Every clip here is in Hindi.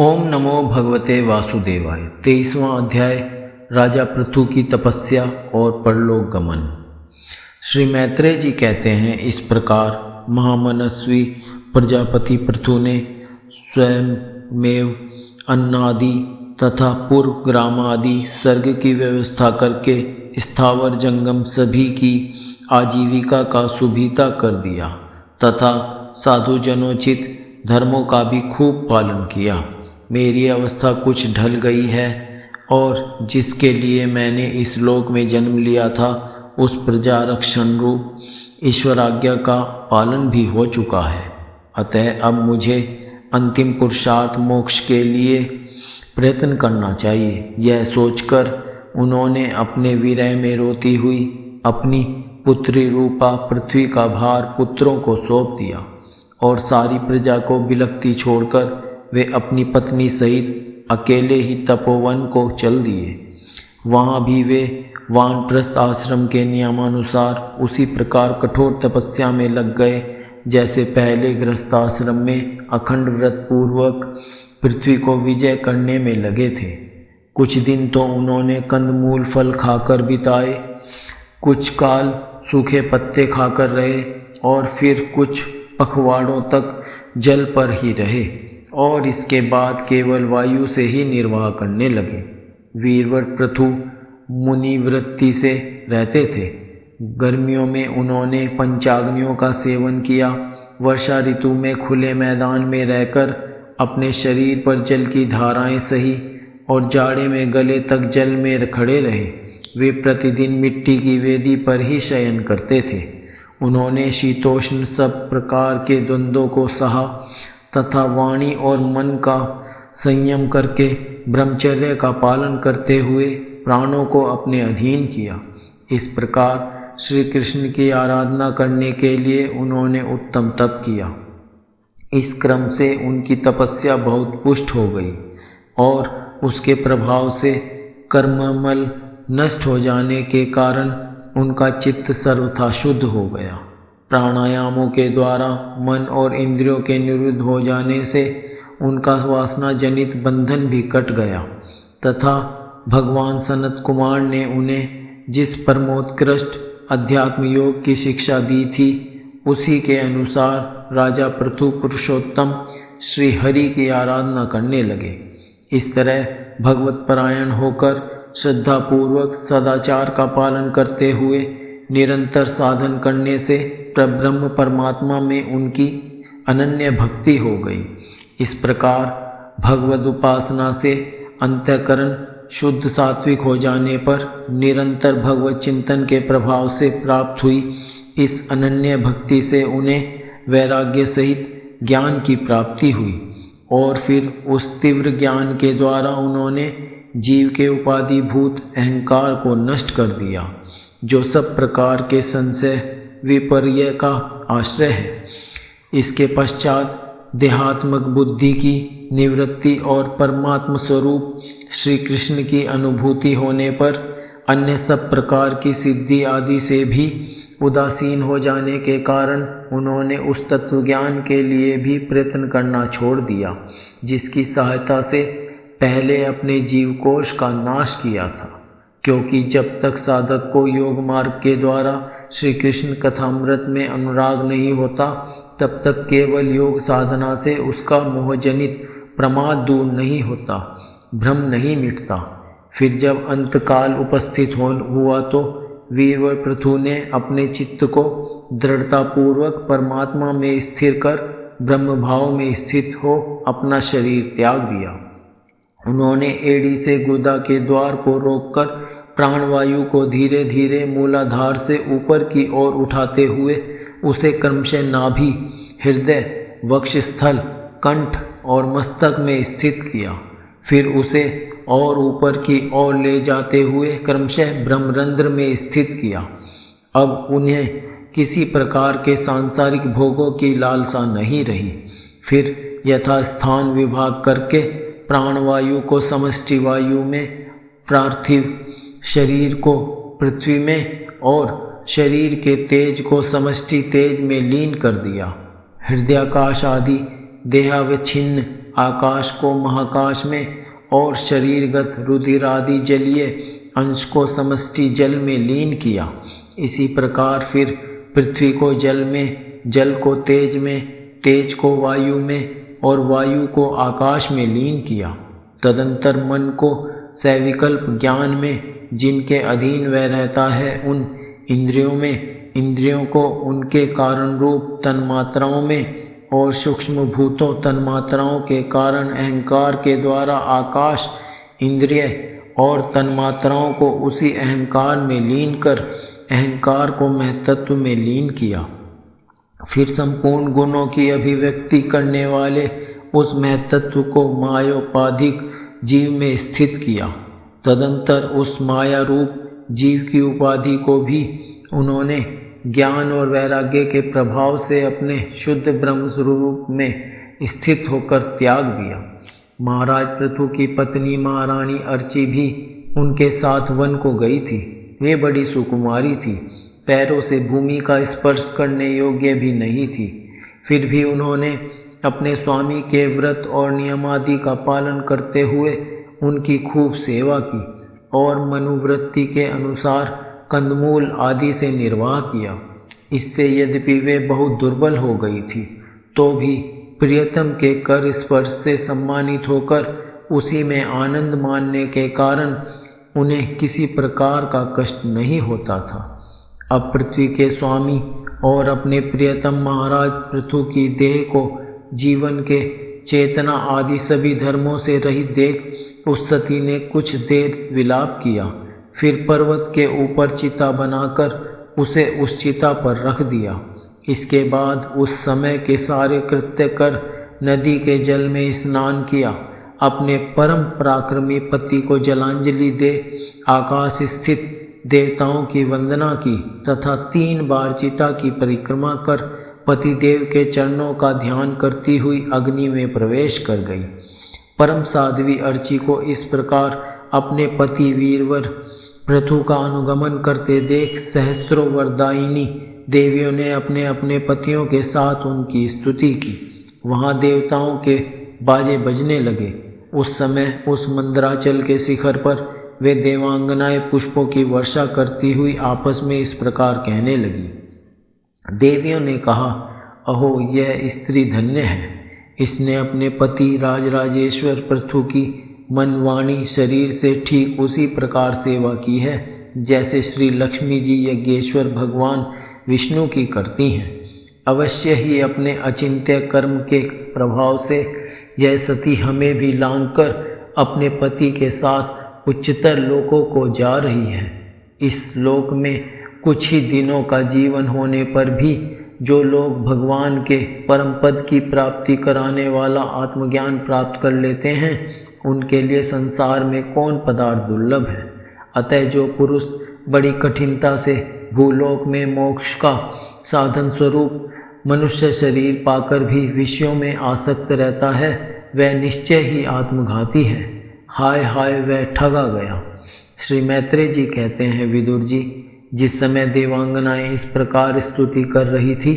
ओम नमो भगवते वासुदेवाय। 23वां अध्याय राजा पृथु की तपस्या और परलोक गमन। श्री मैत्रेय जी कहते हैं, इस प्रकार महामनस्वी प्रजापति पृथु ने स्वयंमेव अन्नादि तथा पूर्व ग्रामादि सर्ग की व्यवस्था करके स्थावर जंगम सभी की आजीविका का सुभिता कर दिया तथा साधुजनोचित धर्मों का भी खूब पालन किया। मेरी अवस्था कुछ ढल गई है और जिसके लिए मैंने इस लोक में जन्म लिया था उस प्रजा रक्षण रूप ईश्वराज्ञा का पालन भी हो चुका है। अतः अब मुझे अंतिम पुरुषार्थ मोक्ष के लिए प्रयत्न करना चाहिए। यह सोचकर उन्होंने अपने विरह में रोती हुई अपनी पुत्री रूपा पृथ्वी का भार पुत्रों को सौंप दिया और सारी प्रजा को बिलखती छोड़कर वे अपनी पत्नी सहित अकेले ही तपोवन को चल दिए। वहाँ भी वे वानप्रस्थ आश्रम के नियमानुसार उसी प्रकार कठोर तपस्या में लग गए जैसे पहले गृहस्थाश्रम में अखंड व्रत पूर्वक पृथ्वी को विजय करने में लगे थे। कुछ दिन तो उन्होंने कंदमूल फल खाकर बिताए, कुछ काल सूखे पत्ते खाकर रहे और फिर कुछ पखवाड़ों तक जल पर ही रहे और इसके बाद केवल वायु से ही निर्वाह करने लगे। वीरवर पृथु मुनिवृत्ति से रहते थे। गर्मियों में उन्होंने पंचाग्नियों का सेवन किया। वर्षा ऋतु में खुले मैदान में रहकर अपने शरीर पर जल की धाराएं सही और जाड़े में गले तक जल में खड़े रहे। वे प्रतिदिन मिट्टी की वेदी पर ही शयन करते थे। उन्होंने शीतोष्ण सब प्रकार के द्वंद्वों को सहा तथा वाणी और मन का संयम करके ब्रह्मचर्य का पालन करते हुए प्राणों को अपने अधीन किया। इस प्रकार श्री कृष्ण की आराधना करने के लिए उन्होंने उत्तम तप किया। इस क्रम से उनकी तपस्या बहुत पुष्ट हो गई और उसके प्रभाव से कर्ममल नष्ट हो जाने के कारण उनका चित्त सर्वथा शुद्ध हो गया। प्राणायामों के द्वारा मन और इंद्रियों के निरुद्ध हो जाने से उनका वासना जनित बंधन भी कट गया तथा भगवान सनत कुमार ने उन्हें जिस परमोत्कृष्ट अध्यात्म योग की शिक्षा दी थी उसी के अनुसार राजा पृथु पुरुषोत्तम श्री हरि की आराधना करने लगे। इस तरह भगवत परायण होकर श्रद्धापूर्वक सदाचार का पालन करते हुए निरंतर साधन करने से परब्रह्म परमात्मा में उनकी अनन्य भक्ति हो गई। इस प्रकार भगवद उपासना से अंतःकरण शुद्ध सात्विक हो जाने पर निरंतर भगवत चिंतन के प्रभाव से प्राप्त हुई इस अनन्य भक्ति से उन्हें वैराग्य सहित ज्ञान की प्राप्ति हुई और फिर उस तीव्र ज्ञान के द्वारा उन्होंने जीव के उपाधिभूत अहंकार को नष्ट कर दिया जो सब प्रकार के संशय विपर्य का आश्रय है। इसके पश्चात देहात्मक बुद्धि की निवृत्ति और परमात्म स्वरूप श्री कृष्ण की अनुभूति होने पर अन्य सब प्रकार की सिद्धि आदि से भी उदासीन हो जाने के कारण उन्होंने उस तत्व ज्ञान के लिए भी प्रयत्न करना छोड़ दिया जिसकी सहायता से पहले अपने जीवकोश का नाश किया था। क्योंकि जब तक साधक को योग मार्ग के द्वारा श्री कृष्ण कथामृत में अनुराग नहीं होता तब तक केवल योग साधना से उसका मोहजनित प्रमाद दूर नहीं होता, भ्रम नहीं मिटता। फिर जब अंतकाल उपस्थित हुआ तो वीरवर पृथु ने अपने चित्त को दृढ़तापूर्वक परमात्मा में स्थिर कर ब्रह्म भाव में स्थित हो अपना शरीर त्याग दिया। उन्होंने एड़ी से गुदा के द्वार को रोककर प्राणवायु को धीरे धीरे मूलाधार से ऊपर की ओर उठाते हुए उसे क्रमशः नाभि, हृदय, वक्षस्थल, कंठ और मस्तक में स्थित किया। फिर उसे और ऊपर की ओर ले जाते हुए क्रमशः ब्रह्मरंध्र में स्थित किया। अब उन्हें किसी प्रकार के सांसारिक भोगों की लालसा नहीं रही। फिर यथास्थान विभाग करके प्राणवायु को समष्टि वायु में, पार्थिव शरीर को पृथ्वी में और शरीर के तेज को समष्टि तेज में लीन कर दिया। हृदयाकाश आदि देहावच्छिन्न आकाश को महाकाश में और शरीरगत रुधिरादि जलीय अंश को समष्टि जल में लीन किया। इसी प्रकार फिर पृथ्वी को जल में, जल को तेज में, तेज को वायु में और वायु को आकाश में लीन किया। तदंतर मन को सविकल्प ज्ञान में, जिनके अधीन वह रहता है, उन इंद्रियों में, इंद्रियों को उनके कारण रूप तन्मात्राओं में और सूक्ष्म भूतों तन्मात्राओं के कारण अहंकार के द्वारा आकाश, इंद्रिय और तन्मात्राओं को उसी अहंकार में लीन कर अहंकार को महतत्व में लीन किया। फिर संपूर्ण गुणों की अभिव्यक्ति करने वाले उस महतत्व को मायोपाधिक जीव में स्थित किया। तदंतर उस माया रूप जीव की उपाधि को भी उन्होंने ज्ञान और वैराग्य के प्रभाव से अपने शुद्ध ब्रह्म स्वरूप में स्थित होकर त्याग दिया। महाराज पृथु की पत्नी महारानी अर्ची भी उनके साथ वन को गई थी। वे बड़ी सुकुमारी थी, पैरों से भूमि का स्पर्श करने योग्य भी नहीं थी। फिर भी उन्होंने अपने स्वामी के व्रत और नियमादि का पालन करते हुए उनकी खूब सेवा की और मनुवृत्ति के अनुसार कंदमूल आदि से निर्वाह किया। इससे यद्यपि वे बहुत दुर्बल हो गई थी, तो भी प्रियतम के कर स्पर्श से सम्मानित होकर उसी में आनंद मानने के कारण उन्हें किसी प्रकार का कष्ट नहीं होता था। अब पृथ्वी के स्वामी और अपने प्रियतम महाराज पृथु की देह को जीवन के, चेतना आदि सभी धर्मों से रहित देख उस सती ने कुछ देर विलाप किया। फिर पर्वत के ऊपर चिता बनाकर उसे उस चिता पर रख दिया। इसके बाद उस समय के सारे कृत्य कर नदी के जल में स्नान किया, अपने परम पराक्रमी पति को जलांजलि दे आकाश स्थित देवताओं की वंदना की तथा 3 बार चिता की परिक्रमा कर पतिदेव के चरणों का ध्यान करती हुई अग्नि में प्रवेश कर गई। परम साध्वी अर्ची को इस प्रकार अपने पति वीरवर पृथु का अनुगमन करते देख सहस्त्रों वरदायिनी देवियों ने अपने अपने पतियों के साथ उनकी स्तुति की। वहाँ देवताओं के बाजे बजने लगे। उस समय उस मंदराचल के शिखर पर वे देवांगनाएं पुष्पों की वर्षा करती हुई आपस में इस प्रकार कहने लगी। देवियों ने कहा, अहो यह स्त्री धन्य है, इसने अपने पति राजराजेश्वर पृथु की मन वाणी शरीर से ठीक उसी प्रकार सेवा की है जैसे श्री लक्ष्मी जी यज्ञेश्वर भगवान विष्णु की करती हैं। अवश्य ही अपने अचिंत्य कर्म के प्रभाव से यह सती हमें भी लांघकर अपने पति के साथ उच्चतर लोकों को जा रही है। इस लोक में कुछ ही दिनों का जीवन होने पर भी जो लोग भगवान के परम पद की प्राप्ति कराने वाला आत्मज्ञान प्राप्त कर लेते हैं, उनके लिए संसार में कौन पदार्थ दुर्लभ है। अतः जो पुरुष बड़ी कठिनता से भूलोक में मोक्ष का साधन स्वरूप मनुष्य शरीर पाकर भी विषयों में आसक्त रहता है, वह निश्चय ही आत्मघाती है। हाय हाय वह ठगा गया। श्री मैत्रेय जी कहते हैं, विदुर जी, जिस समय देवांगनाएं इस प्रकार स्तुति कर रही थी,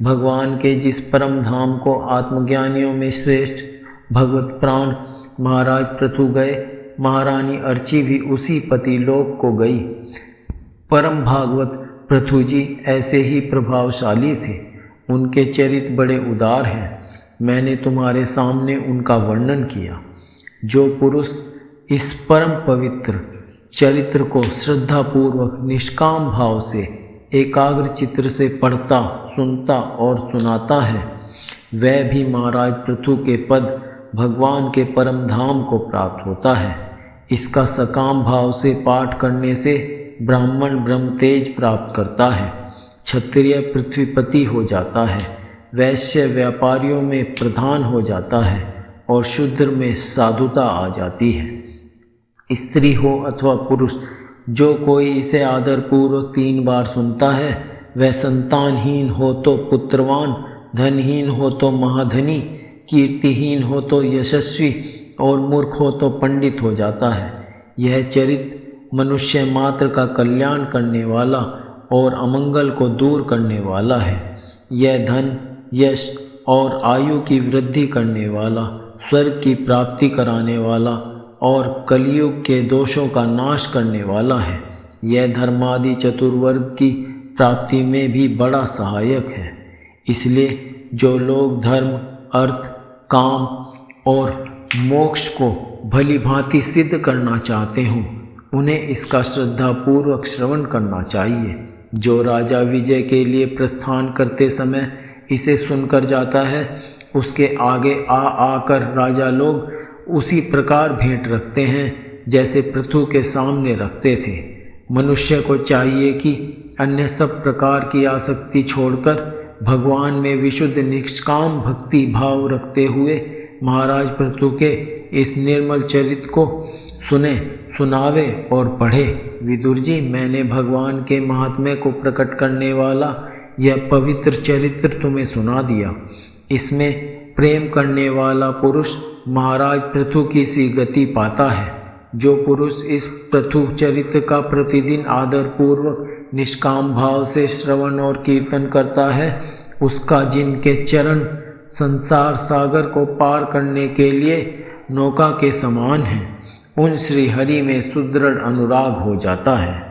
भगवान के जिस परम धाम को आत्मज्ञानियों में श्रेष्ठ भगवत प्राण महाराज पृथु गए, महारानी अर्ची भी उसी पतिलोक को गई। परम भागवत पृथु जी ऐसे ही प्रभावशाली थे। उनके चरित्र बड़े उदार हैं। मैंने तुम्हारे सामने उनका वर्णन किया। जो पुरुष इस परम पवित्र चरित्र को श्रद्धापूर्वक निष्काम भाव से एकाग्र चित्र से पढ़ता, सुनता और सुनाता है, वह भी महाराज पृथु के पद भगवान के परम धाम को प्राप्त होता है। इसका सकाम भाव से पाठ करने से ब्राह्मण ब्रह्म तेज प्राप्त करता है, क्षत्रिय पृथ्वीपति हो जाता है, वैश्य व्यापारियों में प्रधान हो जाता है और शूद्र में साधुता आ जाती है। स्त्री हो अथवा पुरुष, जो कोई इसे आदरपूर्वक 3 बार सुनता है, वह संतानहीन हो तो पुत्रवान, धनहीन हो तो महाधनी, कीर्तिहीन हो तो यशस्वी और मूर्ख हो तो पंडित हो जाता है। यह चरित्र मनुष्य मात्र का कल्याण करने वाला और अमंगल को दूर करने वाला है। यह धन, यश और आयु की वृद्धि करने वाला, स्वर्ग की प्राप्ति कराने वाला और कलयुग के दोषों का नाश करने वाला है। यह धर्मादि चतुर्वर्ग की प्राप्ति में भी बड़ा सहायक है। इसलिए जो लोग धर्म, अर्थ, काम और मोक्ष को भली भांति सिद्ध करना चाहते हों, उन्हें इसका श्रद्धापूर्वक श्रवण करना चाहिए। जो राजा विजय के लिए प्रस्थान करते समय इसे सुनकर जाता है, उसके आगे आकर राजा लोग उसी प्रकार भेंट रखते हैं जैसे पृथु के सामने रखते थे। मनुष्य को चाहिए कि अन्य सब प्रकार की आसक्ति छोड़कर भगवान में विशुद्ध निष्काम भक्ति भाव रखते हुए महाराज पृथु के इस निर्मल चरित्र को सुने, सुनावे और पढ़े। विदुर जी, मैंने भगवान के महात्म्य को प्रकट करने वाला यह पवित्र चरित्र तुम्हें सुना दिया। इसमें प्रेम करने वाला पुरुष महाराज पृथु की सी गति पाता है। जो पुरुष इस पृथु चरित्र का प्रतिदिन आदर पूर्वक निष्काम भाव से श्रवण और कीर्तन करता है, उसका जिनके चरण संसार सागर को पार करने के लिए नौका के समान हैं, उन श्री हरि में सुदृढ़ अनुराग हो जाता है।